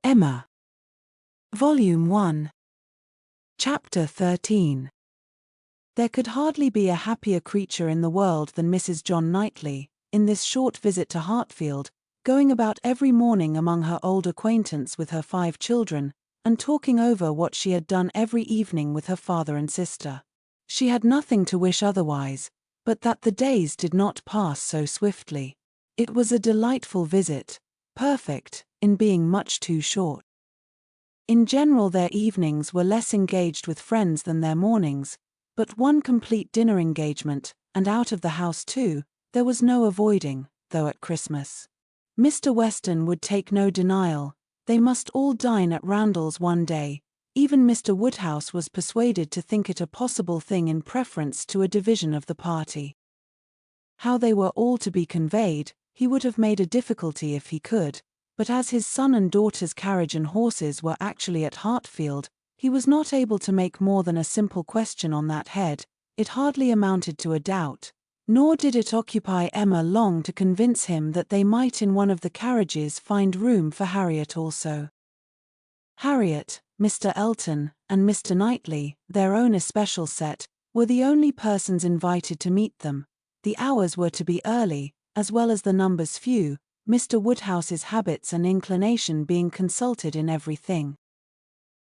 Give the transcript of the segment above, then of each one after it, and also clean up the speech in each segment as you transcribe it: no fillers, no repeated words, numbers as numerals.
Emma. Volume 1. Chapter 13. There could hardly be a happier creature in the world than Mrs. John Knightley, in this short visit to Hartfield, going about every morning among her old acquaintance with her 5 children, and talking over what she had done every evening with her father and sister. She had nothing to wish otherwise, but that the days did not pass so swiftly. It was a delightful visit, perfect, in being much too short. In general their evenings were less engaged with friends than their mornings, but one complete dinner engagement, and out of the house too, there was no avoiding, though at Christmas. Mr. Weston would take no denial, they must all dine at Randalls one day. Even Mr. Woodhouse was persuaded to think it a possible thing in preference to a division of the party. How they were all to be conveyed, he would have made a difficulty if he could, but as his son and daughter's carriage and horses were actually at Hartfield, he was not able to make more than a simple question on that head. It hardly amounted to a doubt, nor did it occupy Emma long to convince him that they might in one of the carriages find room for Harriet also. Harriet, Mr. Elton, and Mr. Knightley, their own especial set, were the only persons invited to meet them. The hours were to be early, as well as the numbers few, Mr. Woodhouse's habits and inclination being consulted in everything.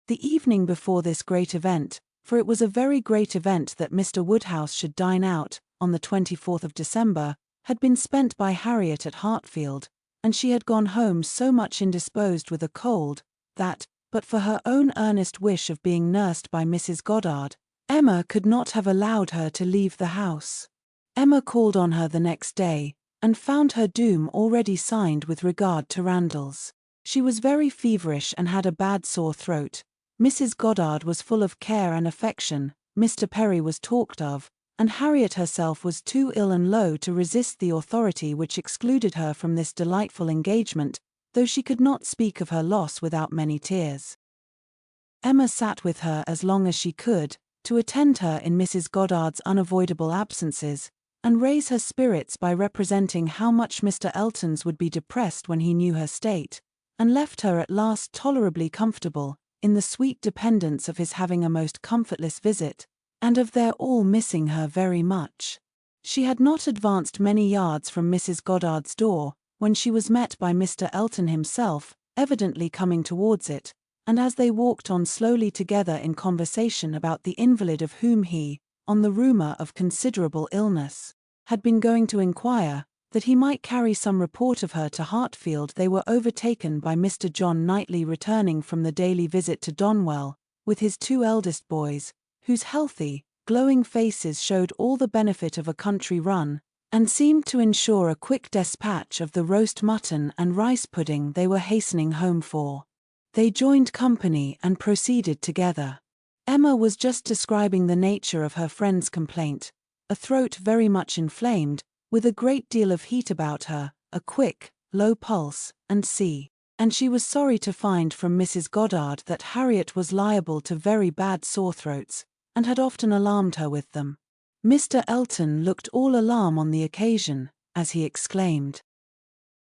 The evening before this great event, for it was a very great event that Mr. Woodhouse should dine out, on the 24th of December, had been spent by Harriet at Hartfield, and she had gone home so much indisposed with a cold, that, but for her own earnest wish of being nursed by Mrs. Goddard, Emma could not have allowed her to leave the house. Emma called on her the next day, and found her doom already signed with regard to Randalls. She was very feverish and had a bad sore throat. Mrs. Goddard was full of care and affection, Mr. Perry was talked of, and Harriet herself was too ill and low to resist the authority which excluded her from this delightful engagement, though she could not speak of her loss without many tears. Emma sat with her as long as she could, to attend her in Mrs. Goddard's unavoidable absences, and raise her spirits by representing how much Mr. Elton's would be depressed when he knew her state, and left her at last tolerably comfortable, in the sweet dependence of his having a most comfortless visit, and of their all missing her very much. She had not advanced many yards from Mrs. Goddard's door, when she was met by Mr. Elton himself, evidently coming towards it, and as they walked on slowly together in conversation about the invalid of whom he, on the rumour of considerable illness, had been going to inquire, that he might carry some report of her to Hartfield, they were overtaken by Mr. John Knightley returning from the daily visit to Donwell, with his 2 eldest boys, whose healthy, glowing faces showed all the benefit of a country run, and seemed to ensure a quick despatch of the roast mutton and rice pudding they were hastening home for. They joined company and proceeded together. Emma was just describing the nature of her friend's complaint, a throat very much inflamed, with a great deal of heat about her, a quick, low pulse, and she was sorry to find from Mrs. Goddard that Harriet was liable to very bad sore throats, and had often alarmed her with them. Mr. Elton looked all alarm on the occasion, as he exclaimed,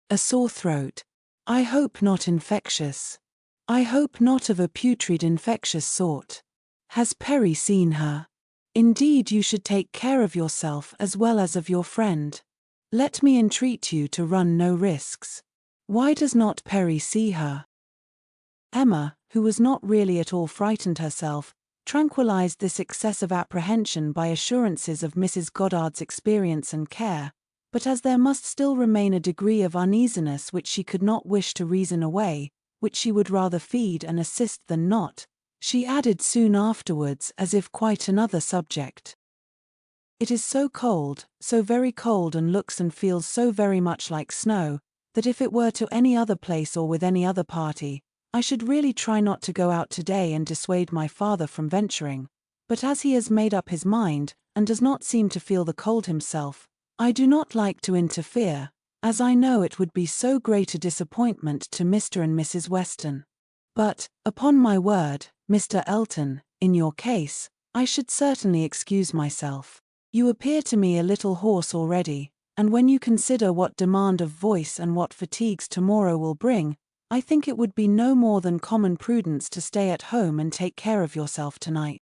"A sore throat? I hope not infectious. I hope not of a putrid infectious sort. Has Perry seen her? Indeed you should take care of yourself as well as of your friend. Let me entreat you to run no risks. Why does not Perry see her?" Emma, who was not really at all frightened herself, tranquilized this excessive apprehension by assurances of Mrs. Goddard's experience and care, but as there must still remain a degree of uneasiness which she could not wish to reason away, which she would rather feed and assist than not, she added soon afterwards, as if quite another subject, "It is so cold, so very cold, and looks and feels so very much like snow, that if it were to any other place or with any other party, I should really try not to go out today and dissuade my father from venturing, but as he has made up his mind, and does not seem to feel the cold himself, I do not like to interfere, as I know it would be so great a disappointment to Mr. and Mrs. Weston. But, upon my word, Mr. Elton, in your case, I should certainly excuse myself. You appear to me a little hoarse already, and when you consider what demand of voice and what fatigues tomorrow will bring, I think it would be no more than common prudence to stay at home and take care of yourself tonight."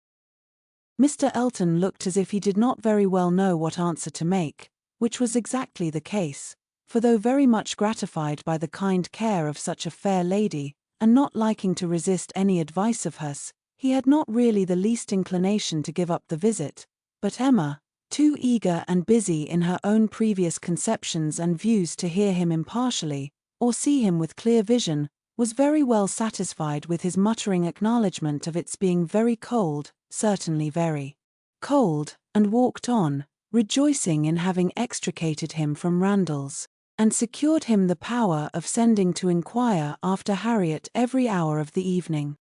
Mr. Elton looked as if he did not very well know what answer to make, which was exactly the case, for though very much gratified by the kind care of such a fair lady, and not liking to resist any advice of hers, he had not really the least inclination to give up the visit. But Emma, too eager and busy in her own previous conceptions and views to hear him impartially, or see him with clear vision, was very well satisfied with his muttering acknowledgment of its being very cold, certainly very cold, and walked on, rejoicing in having extricated him from Randalls, and secured him the power of sending to inquire after Harriet every hour of the evening.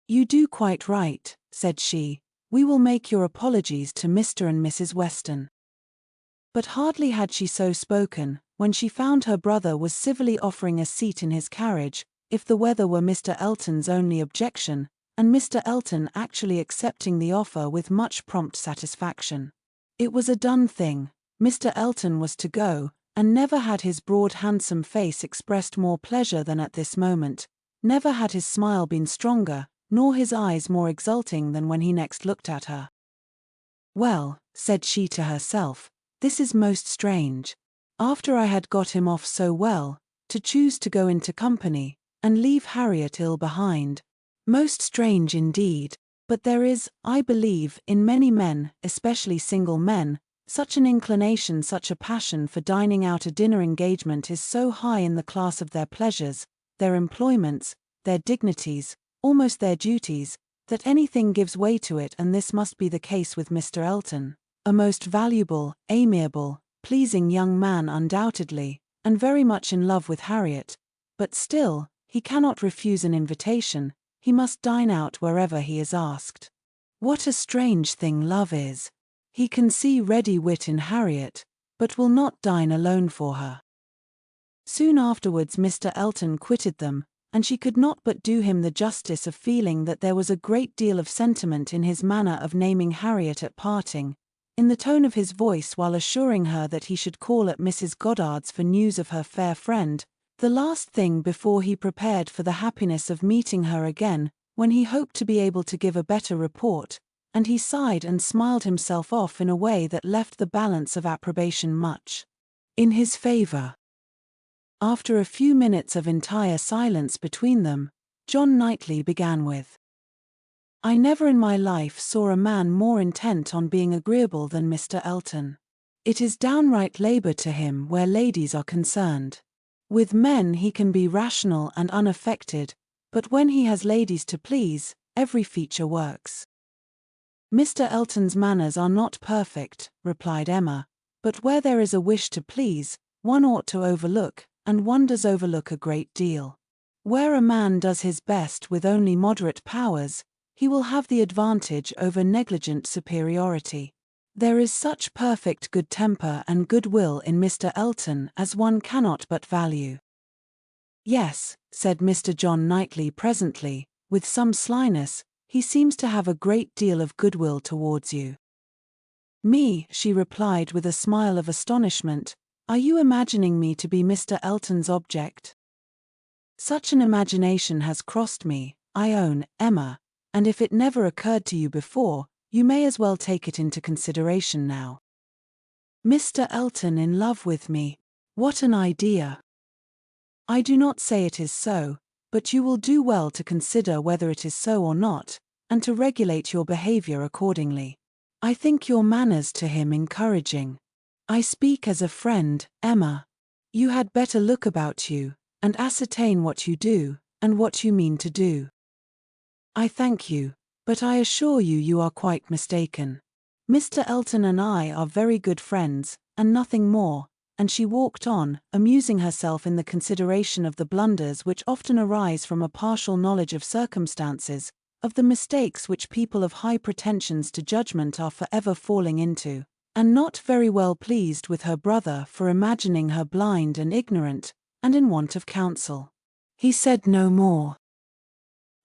"You do quite right," said she. "We will make your apologies to Mr. and Mrs. Weston." But hardly had she so spoken, when she found her brother was civilly offering a seat in his carriage, if the weather were Mr. Elton's only objection, and Mr. Elton actually accepting the offer with much prompt satisfaction. It was a done thing. Mr. Elton was to go, and never had his broad handsome face expressed more pleasure than at this moment, never had his smile been stronger, nor his eyes more exulting than when he next looked at her. "Well," said she to herself, "this is most strange. After I had got him off so well, to choose to go into company, and leave Harriet ill behind. Most strange indeed, but there is, I believe, in many men, especially single men, such an inclination, such a passion for dining out. A dinner engagement is so high in the class of their pleasures, their employments, their dignities, almost their duties, that anything gives way to it, and this must be the case with Mr. Elton, a most valuable, amiable, pleasing young man undoubtedly, and very much in love with Harriet, but still, he cannot refuse an invitation, he must dine out wherever he is asked. What a strange thing love is! He can see ready wit in Harriet, but will not dine alone for her. Soon afterwards Mr. Elton quitted them, and she could not but do him the justice of feeling that there was a great deal of sentiment in his manner of naming Harriet at parting, in the tone of his voice while assuring her that he should call at Mrs. Goddard's for news of her fair friend, the last thing before he prepared for the happiness of meeting her again, when he hoped to be able to give a better report, and he sighed and smiled himself off in a way that left the balance of approbation much in his favor. After a few minutes of entire silence between them, John Knightley began with, "I never in my life saw a man more intent on being agreeable than Mr. Elton. It is downright labor to him where ladies are concerned. With men he can be rational and unaffected, but when he has ladies to please, every feature works." "Mr. Elton's manners are not perfect," replied Emma, "but where there is a wish to please, one ought to overlook, and one does overlook a great deal. Where a man does his best with only moderate powers, he will have the advantage over negligent superiority. There is such perfect good temper and good will in Mr. Elton as one cannot but value." "Yes," said Mr. John Knightley presently, with some slyness, "he seems to have a great deal of goodwill towards you." "Me," she replied with a smile of astonishment, "are you imagining me to be Mr. Elton's object?" "Such an imagination has crossed me, I own, Emma, and if it never occurred to you before, you may as well take it into consideration now." "Mr. Elton in love with me? What an idea!" "I do not say it is so, but you will do well to consider whether it is so or not, and to regulate your behavior accordingly. I think your manners to him encouraging. I speak as a friend, Emma. You had better look about you, and ascertain what you do, and what you mean to do." "I thank you, but I assure you you are quite mistaken. Mr. Elton and I are very good friends, and nothing more," and she walked on, amusing herself in the consideration of the blunders which often arise from a partial knowledge of circumstances, of the mistakes which people of high pretensions to judgment are forever falling into, and not very well pleased with her brother for imagining her blind and ignorant, and in want of counsel. He said no more.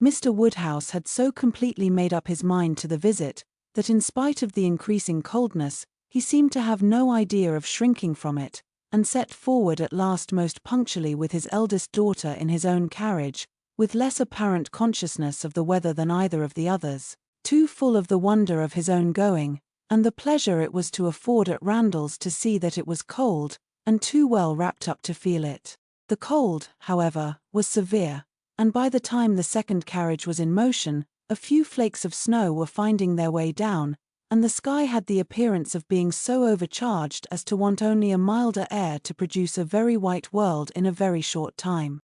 Mr. Woodhouse had so completely made up his mind to the visit, that in spite of the increasing coldness, he seemed to have no idea of shrinking from it, and set forward at last most punctually with his eldest daughter in his own carriage, with less apparent consciousness of the weather than either of the others, too full of the wonder of his own going, and the pleasure it was to afford at Randalls to see that it was cold, and too well wrapped up to feel it. The cold, however, was severe, and by the time the second carriage was in motion, a few flakes of snow were finding their way down, and the sky had the appearance of being so overcharged as to want only a milder air to produce a very white world in a very short time.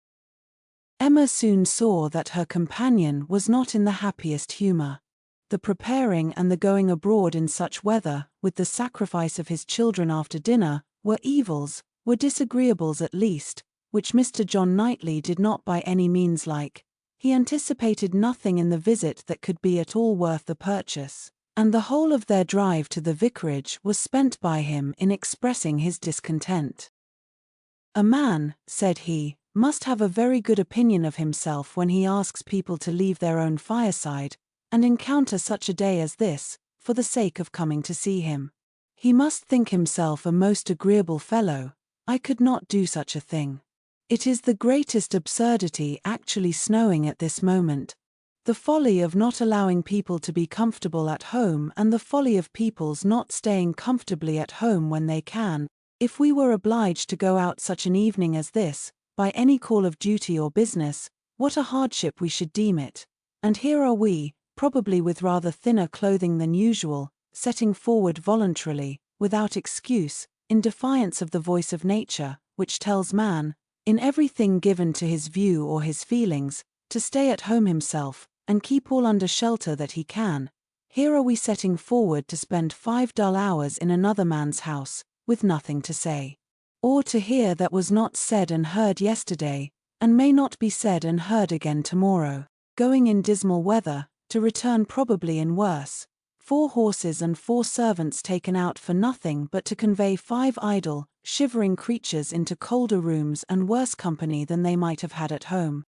Emma soon saw that her companion was not in the happiest humor. The preparing and the going abroad in such weather, with the sacrifice of his children after dinner, were evils, were disagreeables at least, which Mr. John Knightley did not by any means like. He anticipated nothing in the visit that could be at all worth the purchase, and the whole of their drive to the vicarage was spent by him in expressing his discontent. "A man," said he, "must have a very good opinion of himself when he asks people to leave their own fireside, and encounter such a day as this, for the sake of coming to see him. He must think himself a most agreeable fellow. I could not do such a thing. It is the greatest absurdity actually snowing at this moment. The folly of not allowing people to be comfortable at home, and the folly of people's not staying comfortably at home when they can. If we were obliged to go out such an evening as this, by any call of duty or business, what a hardship we should deem it. And here are we, probably with rather thinner clothing than usual, setting forward voluntarily, without excuse, in defiance of the voice of nature, which tells man, in everything given to his view or his feelings, to stay at home himself, and keep all under shelter that he can. Here are we setting forward to spend 5 dull hours in another man's house, with nothing to say, or to hear that was not said and heard yesterday, and may not be said and heard again tomorrow, going in dismal weather, to return probably in worse, 4 horses and 4 servants taken out for nothing but to convey 5 idle, shivering creatures into colder rooms and worse company than they might have had at home."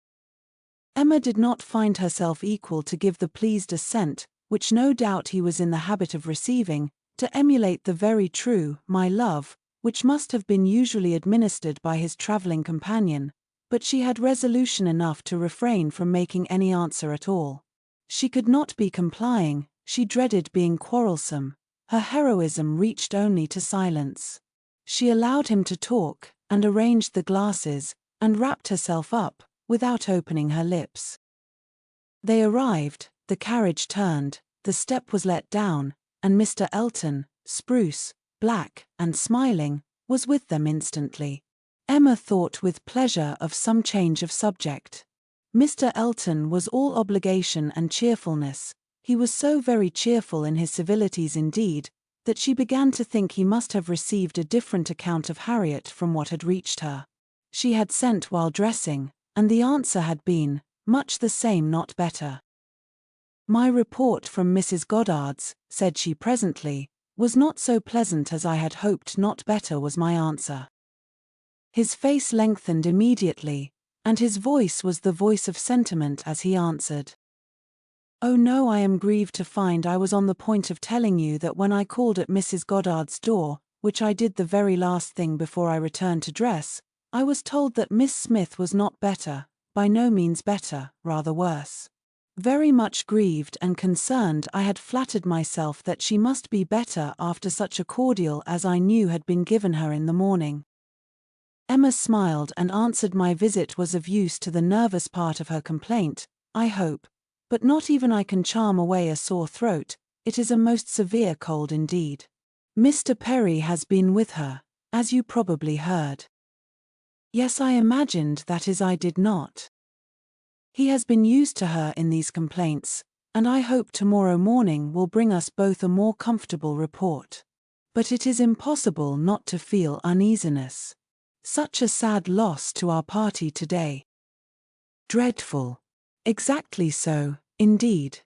Emma did not find herself equal to give the pleased assent, which no doubt he was in the habit of receiving, to emulate the very true "my love," which must have been usually administered by his travelling companion, but she had resolution enough to refrain from making any answer at all. She could not be complying, she dreaded being quarrelsome, her heroism reached only to silence. She allowed him to talk, and arranged the glasses, and wrapped herself up, without opening her lips. They arrived, the carriage turned, the step was let down, and Mr. Elton, spruce, black, and smiling, was with them instantly. Emma thought with pleasure of some change of subject. Mr. Elton was all obligation and cheerfulness. He was so very cheerful in his civilities indeed, that she began to think he must have received a different account of Harriet from what had reached her. She had sent while dressing, and the answer had been, much the same not better. "My report from Mrs. Goddard's," said she presently, "was not so pleasant as I had hoped, not better was my answer." His face lengthened immediately, and his voice was the voice of sentiment as he answered, "Oh no, I am grieved to find I was on the point of telling you that when I called at Mrs. Goddard's door, which I did the very last thing before I returned to dress, I was told that Miss Smith was not better, by no means better, rather worse. Very much grieved and concerned, I had flattered myself that she must be better after such a cordial as I knew had been given her in the morning." Emma smiled and answered, "My visit was of use to the nervous part of her complaint, I hope, but not even I can charm away a sore throat. It is a most severe cold indeed. Mr. Perry has been with her, as you probably heard." "Yes, I imagined, that is, I did not. He has been used to her in these complaints, and I hope tomorrow morning will bring us both a more comfortable report. But it is impossible not to feel uneasiness. Such a sad loss to our party today." "Dreadful." "Exactly so, indeed.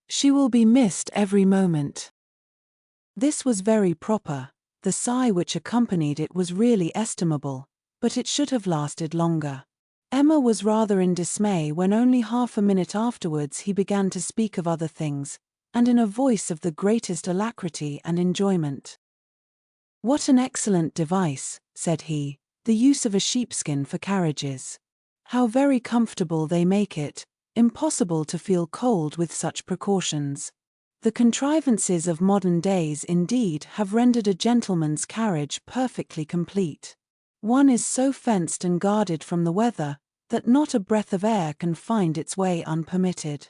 She will be missed every moment." This was very proper. The sigh which accompanied it was really estimable, but it should have lasted longer. Emma was rather in dismay when only half a minute afterwards he began to speak of other things, and in a voice of the greatest alacrity and enjoyment. "What an excellent device," said he, "the use of a sheepskin for carriages. How very comfortable they make it, impossible to feel cold with such precautions. The contrivances of modern days indeed have rendered a gentleman's carriage perfectly complete. One is so fenced and guarded from the weather, that not a breath of air can find its way unpermitted.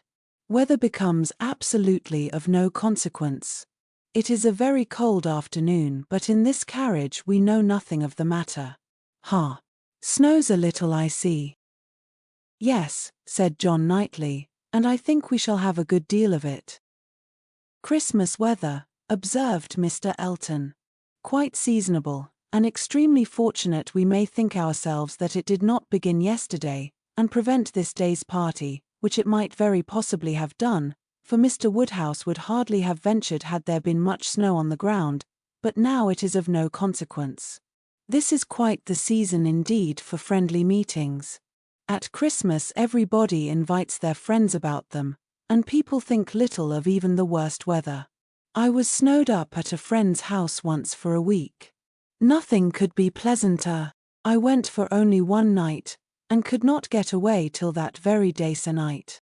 Weather becomes absolutely of no consequence. It is a very cold afternoon, but in this carriage we know nothing of the matter. Ha! Snows a little, I see." "Yes," said John Knightley, "and I think we shall have a good deal of it." "Christmas weather," observed Mr. Elton. "Quite seasonable, and extremely fortunate we may think ourselves that it did not begin yesterday, and prevent this day's party, which it might very possibly have done, for Mr. Woodhouse would hardly have ventured had there been much snow on the ground, but now it is of no consequence. This is quite the season indeed for friendly meetings. At Christmas everybody invites their friends about them, and people think little of even the worst weather. I was snowed up at a friend's house once for a week. Nothing could be pleasanter. I went for only one night, and could not get away till that very day se'night."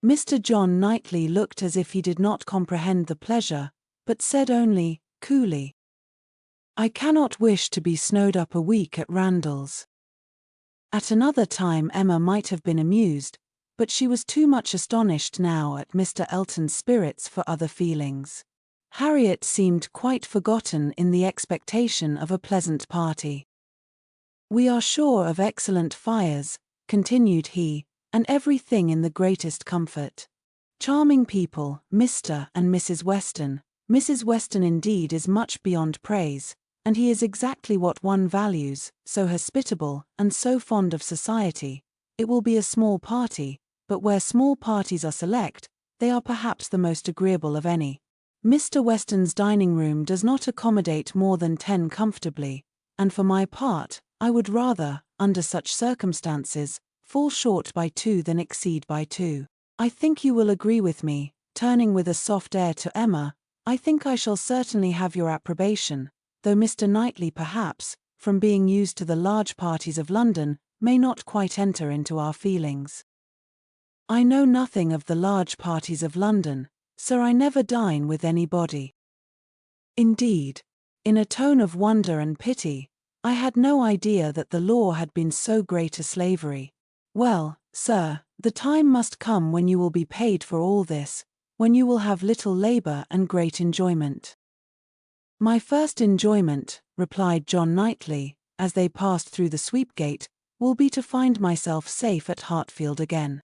Mr. John Knightley looked as if he did not comprehend the pleasure, but said only, coolly, "I cannot wish to be snowed up a week at Randalls." At another time Emma might have been amused, but she was too much astonished now at Mr. Elton's spirits for other feelings. Harriet seemed quite forgotten in the expectation of a pleasant party. "We are sure of excellent fires," continued he, "and everything in the greatest comfort. Charming people, Mr. and Mrs. Weston. Mrs. Weston indeed is much beyond praise, and he is exactly what one values, so hospitable, and so fond of society. It will be a small party, but where small parties are select, they are perhaps the most agreeable of any. Mr. Weston's dining room does not accommodate more than 10 comfortably, and for my part, I would rather, under such circumstances, fall short by 2 than exceed by 2. I think you will agree with me," turning with a soft air to Emma, "I think I shall certainly have your approbation, though Mr. Knightley perhaps, from being used to the large parties of London, may not quite enter into our feelings." "I know nothing of the large parties of London, sir. I never dine with anybody." "Indeed." In a tone of wonder and pity, "I had no idea that the law had been so great a slavery. Well, sir, the time must come when you will be paid for all this, when you will have little labor and great enjoyment." "My first enjoyment," replied John Knightley, as they passed through the sweep gate, "will be to find myself safe at Hartfield again."